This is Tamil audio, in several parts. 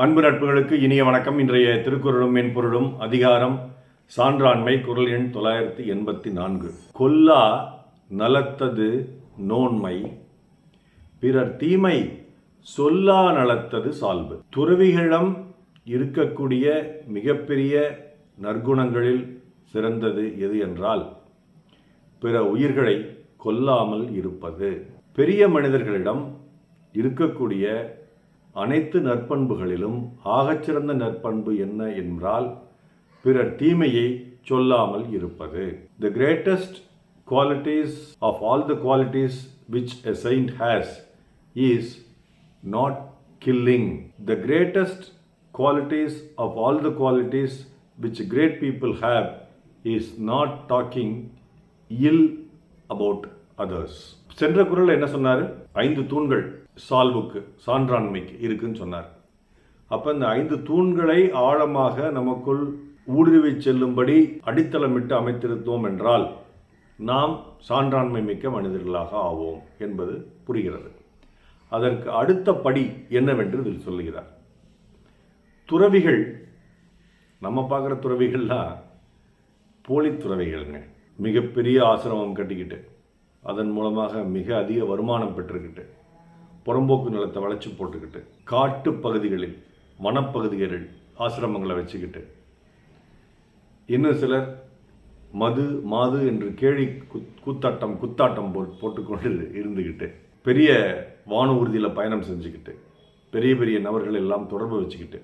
அன்பு நட்புகளுக்கு இனிய வணக்கம். இன்றைய திருக்குறளும் மென்பொருளும் அதிகாரம் சான்றாண்மை, குறள் எண் 984. கொல்லா நலத்தது நோன்மை, பிறர் தீமை சொல்லா நலத்தது சால்பு. துறவிகளிடம் இருக்கக்கூடிய மிகப்பெரிய நற்குணங்களில் சிறந்தது எது என்றால் பிற உயிர்களை கொல்லாமல் இருப்பது. பெரிய மனிதர்களிடம் இருக்கக்கூடிய அனைத்து நற்பண்புகளிலும் ஆகச்சிறந்த நற்பண்பு என்ன என்றால் பிறர் தீமையை சொல்லாமல் இருப்பது. The greatest qualities of all the qualities which a saint has is not killing. The greatest qualities of all the qualities which great people have is not talking ill about others. சென்ற குறள் என்ன சொன்னார்? 5 தூண்கள் சால்வுக்கு, சான்றாண்மைக்கு இருக்குன்னு சொன்னார். அப்போ இந்த 5 தூண்களை ஆழமாக நமக்குள் ஊடுருவி செல்லும்படி அடித்தளமிட்டு அமைத்திருந்தோம் என்றால் நாம் சான்றாண்மை மிக்க மனிதர்களாக ஆவோம் என்பது புரிகிறது. அதற்கு அடுத்த படி என்னவென்று இதில் சொல்லுகிறார். துறவிகள், நம்ம பார்க்குற துறவிகள்லாம் போலி துறவிகள்ங்க. மிகப்பெரிய ஆசிரமம் கட்டிக்கிட்டு அதன் மூலமாக மிக அதிக வருமானம் பெற்றுக்கிட்டு புறம்போக்கு நிலத்தை வளைச்சி போட்டுக்கிட்டு காட்டு பகுதிகளில் வனப்பகுதிகளில் ஆசிரமங்களை வச்சுக்கிட்டு இன்னும் சிலர் மாது என்று கேலி குத்தாட்டம் போட்டுக்கொண்டு இருந்துக்கிட்டு பெரிய வான ஊர்தியில் பயணம் செஞ்சுக்கிட்டு பெரிய பெரிய நபர்கள் எல்லாம் தொடர்பு வச்சுக்கிட்டு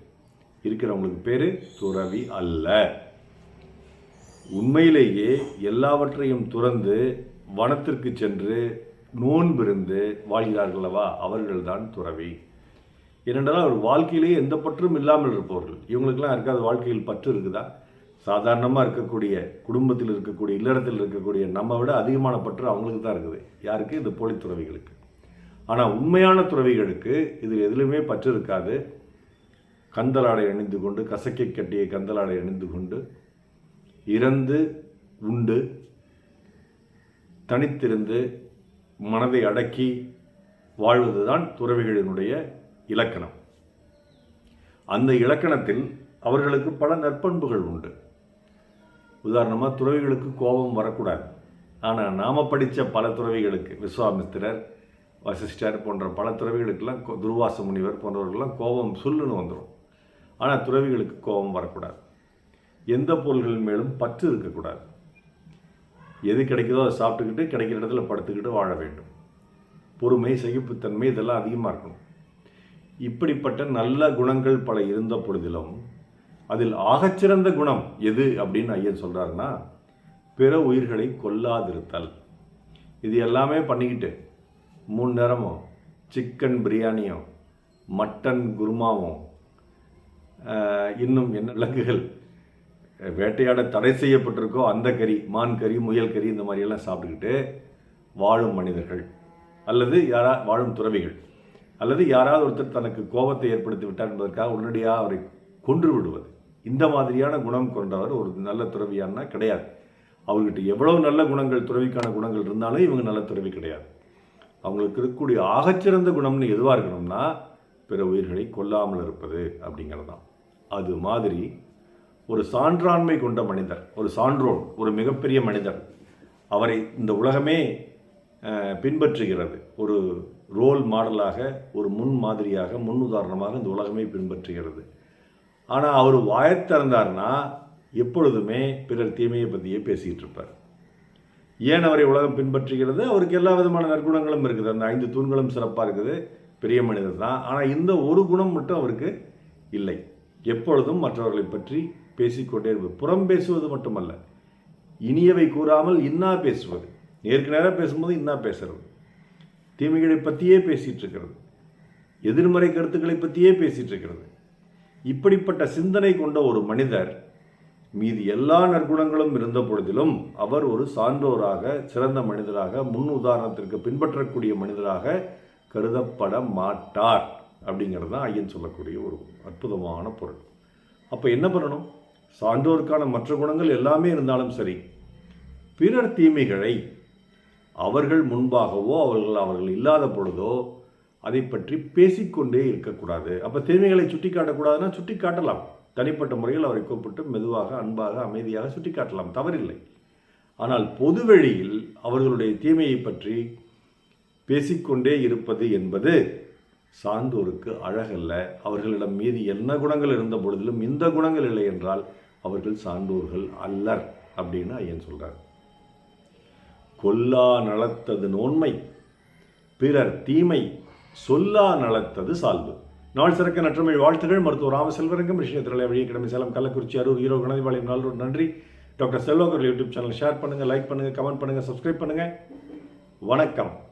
இருக்கிறவங்களுக்கு பேர் துறவி அல்ல. உண்மையிலேயே எல்லாவற்றையும் துறந்து வனத்திற்கு சென்று நோன்பிருந்து வாழ்கிறார்களவா, அவர்கள்தான் துறவி. ஏனென்றால் அவர் வாழ்க்கையிலேயே எந்த பற்றும் இல்லாமல் இருப்பவர்கள். இவங்களுக்கெல்லாம் இருக்காது. வாழ்க்கையில் பற்று இருக்குதா? சாதாரணமாக இருக்கக்கூடிய குடும்பத்தில் இருக்கக்கூடிய இல்லறத்தில் இருக்கக்கூடிய நம்ம விட அதிகமான பற்று அவங்களுக்கு தான் இருக்குது. யாருக்கு? இந்த போலி துறவிகளுக்கு. ஆனால் உண்மையான துறவிகளுக்கு இதில் எதுலையுமே பற்று இருக்காது. கந்தலாடை அணிந்து கொண்டு, கசக்கை கட்டிய கந்தலாடை அணிந்து கொண்டு இறந்து உண்டு தனித்திருந்து மனதை அடக்கி வாழ்வதுதான் துறவிகளினுடைய இலக்கணம். அந்த இலக்கணத்தில் அவர்களுக்கு பல நற்பண்புகள் உண்டு. உதாரணமாக துறவிகளுக்கு கோபம் வரக்கூடாது. ஆனால் நாம் படித்த பல துறவிகளுக்கு, விஸ்வாமித்திரர், வசிஷ்டர் போன்ற பல துறவிகளுக்கெல்லாம், துர்வாச முனிவர் போன்றவர்கள்லாம் கோபம் சொல்லுன்னு வந்துடும். ஆனால் துறவிகளுக்கு கோபம் வரக்கூடாது. எந்த பொருள்கள் மேலும் பற்று இருக்கக்கூடாது. எது கிடைக்குதோ அதை சாப்பிட்டுக்கிட்டு கிடைக்கிற இடத்துல படுத்துக்கிட்டு வாழ வேண்டும். பொறுமை, சகிப்புத்தன்மை இதெல்லாம் அதிகமாக இருக்கணும். இப்படிப்பட்ட நல்ல குணங்கள் பல இருந்த பொழுதிலும் அதில் ஆகச்சிறந்த குணம் எது அப்படின்னு ஐயன் சொல்கிறாருன்னா பிற உயிர்களை கொல்லாதிருத்தல். இது எல்லாமே பண்ணிக்கிட்டு 3 நேரமும் சிக்கன் பிரியாணியும் மட்டன் குருமாவும் இன்னும் என்ன விலங்குகள் வேட்டையாட தடை செய்யப்பட்டிருக்கோ அந்த கறி, மான் கறி, முயல் கறி, இந்த மாதிரியெல்லாம் சாப்பிட்டுக்கிட்டு வாழும் மனிதர்கள் அல்லது வாழும் துறவிகள் அல்லது யாராவது ஒருத்தர் தனக்கு கோபத்தை ஏற்படுத்தி விட்டார் என்பதற்காக உடனடியாக அவரை கொன்று விடுவது, இந்த மாதிரியான குணம் கொண்டவர் ஒரு நல்ல துறவியானா கிடையாது. அவர்கிட்ட எவ்வளவு நல்ல குணங்கள், துறவிக்கான குணங்கள் இருந்தாலும் இவங்க நல்ல துறவி கிடையாது. அவங்களுக்கு இருக்கக்கூடிய ஆகச்சிறந்த குணம்னு எதுவாக இருக்கணும்னா பிற உயிர்களை கொல்லாமல் இருப்பது அப்படிங்கிறது தான். அது மாதிரி ஒரு சான்றாண்மை கொண்ட மனிதர், ஒரு சான்றோன், ஒரு மிகப்பெரிய மனிதர், அவரை இந்த உலகமே பின்பற்றுகிறது. ஒரு ரோல் மாடலாக, ஒரு முன் மாதிரியாக, முன் உதாரணமாக இந்த உலகமே பின்பற்றுகிறது. ஆனால் அவர் வாயத்திறந்தார்னா எப்பொழுதுமே பிறர் தீமையை பற்றியே பேசிகிட்டு இருப்பார். ஏன் அவரை உலகம் பின்பற்றுகிறது? அவருக்கு எல்லா விதமான நற்குணங்களும் இருக்குது. அந்த 5 தூண்களும் சிறப்பாக இருக்குது. பெரிய மனிதர் தான். ஆனால் இந்த ஒரு குணம் மட்டும் அவருக்கு இல்லை. எப்பொழுதும் மற்றவர்களை பற்றி பேசிக்கொண்டே இருப்பது. புறம் பேசுவது மட்டுமல்ல, இனியவை கூறாமல் இன்னா பேசுவது. நேருக்கு நேராக பேசும்போது இன்னா பேசுறது, தீமைகளை பற்றியே பேசிகிட்டு இருக்கிறது, எதிர்மறை கருத்துக்களை பற்றியே பேசிகிட்டு இருக்கிறது. இப்படிப்பட்ட சிந்தனை கொண்ட ஒரு மனிதர் மீது எல்லா நற்குணங்களும் இருந்த பொழுதிலும் அவர் ஒரு சான்றோராக, சிறந்த மனிதராக, முன் உதாரணத்திற்கு பின்பற்றக்கூடிய மனிதராக கருதப்பட மாட்டார். அப்படிங்கிறது தான் ஐயன் சொல்லக்கூடிய ஒரு அற்புதமான பொருள். அப்போ என்ன பண்ணணும்? சான்றோருக்கான மற்ற குணங்கள் எல்லாமே இருந்தாலும் சரி, பிறர் தீமைகளை அவர்கள் முன்பாகவோ அவர்கள் இல்லாத பொழுதோ அதை பற்றி பேசிக்கொண்டே இருக்கக்கூடாது. அப்போ தீமைகளை சுட்டி காட்டக்கூடாதுன்னா சுட்டி காட்டலாம். தனிப்பட்ட முறையில் அவரை கூப்பிட்டு மெதுவாக, அன்பாக, அமைதியாக சுட்டி காட்டலாம், தவறில்லை. ஆனால் பொதுவெளியில் அவர்களுடைய தீமையை பற்றி பேசிக்கொண்டே இருப்பது என்பது சான்றோருக்கு அழகல்ல. அவர்களிடம் மீது என்ன குணங்கள் இருந்த பொழுதிலும் இந்த குணங்கள் இல்லை என்றால் அவர்கள் சான்றோர்கள் அல்லர் அப்படின்னு ஐயன் சொல்றார். கொல்லா நலத்தது நோன்மை, பிறர் தீமை சொல்லா நலத்தது சால்பு. நாள் சிறக்க நற்றமிழ் வாழ்த்துகள். மருத்துவர் ராமசெல்வரங்கம், ரிஷியத்திரலை வழியை கிடமை, சேலம், கள்ளக்குறிச்சி, அரூர், ஈரோடு, கணதிபாளையம், நாளூர். நன்றி. டாக்டர் செல்வாக்கர் யூடியூப் சேனல் ஷேர் பண்ணுங்கள், லைக் பண்ணுங்கள், கமெண்ட் பண்ணுங்கள், சப்ஸ்கிரைப் பண்ணுங்கள். வணக்கம்.